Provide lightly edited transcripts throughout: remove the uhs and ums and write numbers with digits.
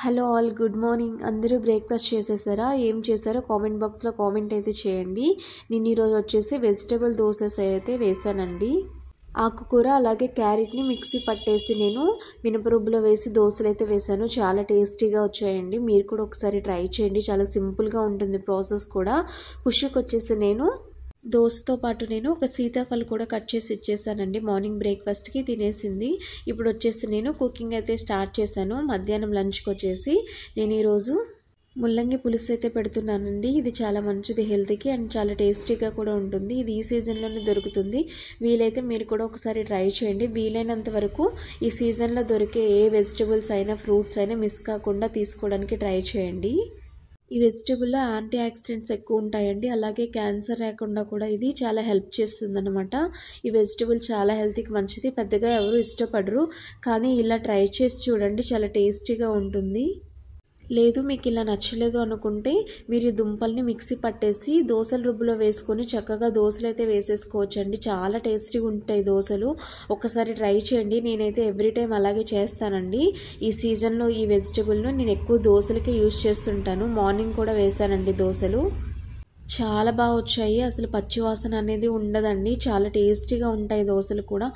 Hello all, good morning. అందరూ breakfast చేసేసారా? ఏం చేశారో కామెంట్ బాక్స్లో కామెంట్ అయితే చేయండి. నేను ఈరోజు వచ్చేసి వెజిటేబుల్ దోసెస్ అయితే వేసానండి. ఆకుకూర అలాగే క్యారెట్ని మిక్సీ పట్టేసి నేను మినపరుబ్బులో వేసి దోశలు అయితే వేసాను. చాలా టేస్టీగా వచ్చాయండి. మీరు కూడా ఒకసారి ట్రై చేయండి. చాలా సింపుల్గా ఉంటుంది ప్రాసెస్ కూడా. ఖుషికి వచ్చేసి నేను దోసతో పాటు నేను ఒక సీతాఫలం కూడా కట్ చేసి ఇచ్చేసానండి. మార్నింగ్ బ్రేక్ఫాస్ట్కి తినేసింది. ఇప్పుడు వచ్చేసి నేను కుకింగ్ అయితే స్టార్ట్ చేశాను. మధ్యాహ్నం లంచ్కి వచ్చేసి నేను ఈరోజు ముల్లంగి పులుసు అయితే పెడుతున్నానండి. ఇది చాలా మంచిది హెల్త్కి అండ్ చాలా టేస్టీగా కూడా ఉంటుంది. ఇది ఈ సీజన్లోనే దొరుకుతుంది. వీలైతే మీరు కూడా ఒకసారి ట్రై చేయండి. వీలైనంత వరకు ఈ సీజన్లో దొరికే ఏ వెజిటబుల్స్ అయినా ఫ్రూట్స్ అయినా మిస్ కాకుండా తీసుకోవడానికి ట్రై చేయండి. ఈ వెజిటేబుల్లో యాంటీ ఆక్సిడెంట్స్ ఎక్కువ ఉంటాయండి. అలాగే క్యాన్సర్ రాకుండా కూడా ఇది చాలా హెల్ప్ చేస్తుందన్నమాట. ఈ వెజిటేబుల్ చాలా హెల్త్కి మంచిది. పెద్దగా ఎవరు ఇష్టపడరు, కానీ ఇలా ట్రై చేసి చూడండి, చాలా టేస్టీగా ఉంటుంది. లేదు మీకు ఇలా నచ్చలేదు అనుకుంటే మీరు ఈ దుంపల్ని మిక్సీ పట్టేసి దోశల రుబ్బులో వేసుకొని చక్కగా దోశలు అయితే వేసేసుకోవచ్చండి. చాలా టేస్టీగా ఉంటాయి దోశలు. ఒకసారి ట్రై చేయండి. నేనైతే ఎవ్రీ టైం అలాగే చేస్తానండి. ఈ సీజన్లో ఈ వెజిటేబుల్ను నేను ఎక్కువ దోశలకే యూజ్ చేస్తుంటాను. మార్నింగ్ కూడా వేసానండి దోశలు. చాలా బాగా వచ్చాయి. అసలు పచ్చివాసన అనేది ఉండదండి. చాలా టేస్టీగా ఉంటాయి దోశలు కూడా.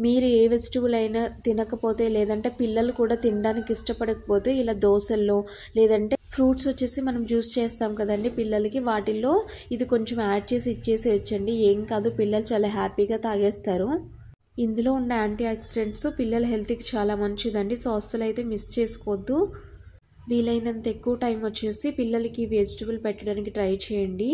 మీరు ఏ వెజిటబుల్ అయినా తినకపోతే లేదంటే పిల్లలు కూడా తినడానికి ఇష్టపడకపోతే ఇలా దోశల్లో లేదంటే ఫ్రూట్స్ వచ్చేసి మనం జ్యూస్ చేస్తాం కదండి పిల్లలకి, వాటిల్లో ఇది కొంచెం యాడ్ చేసి ఇచ్చేసేయచ్చండి. ఏం కాదు, పిల్లలు చాలా హ్యాపీగా తాగేస్తారు. ఇందులో ఉన్న యాంటీ ఆక్సిడెంట్స్ పిల్లల హెల్త్కి చాలా మంచిదండి. సో అస్సలు అయితే మిస్ చేసుకోవద్దు. వీలైనంత ఎక్కువ టైం వచ్చేసి పిల్లలకి వెజిటబుల్ పెట్టడానికి ట్రై చేయండి.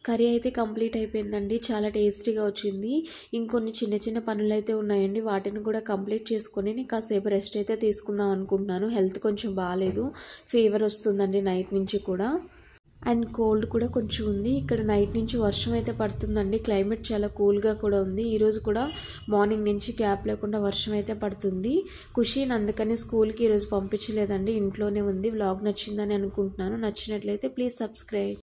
కర్రీ అయితే కంప్లీట్ అయిపోయిందండి. చాలా టేస్టీగా వచ్చింది. ఇంకొన్ని చిన్న చిన్న పనులు అయితే ఉన్నాయండి. వాటిని కూడా కంప్లీట్ చేసుకొని నేను కాసేపు రెస్ట్ అయితే తీసుకుందాం అనుకుంటున్నాను. హెల్త్ కొంచెం బాగాలేదు, ఫీవర్ వస్తుందండి నైట్ నుంచి కూడా, అండ్ కోల్డ్ కూడా కొంచెం ఉంది. ఇక్కడ నైట్ నుంచి వర్షం అయితే పడుతుందండి. క్లైమేట్ చాలా కూల్గా కూడా ఉంది. ఈరోజు కూడా మార్నింగ్ నుంచి గ్యాప్ లేకుండా వర్షం అయితే పడుతుంది. ఖుషిని అందుకని స్కూల్కి ఈరోజు పంపించలేదండి, ఇంట్లోనే ఉంది. వ్లాగ్ నచ్చిందని అనుకుంటున్నాను. నచ్చినట్లయితే ప్లీజ్ సబ్స్క్రైబ్.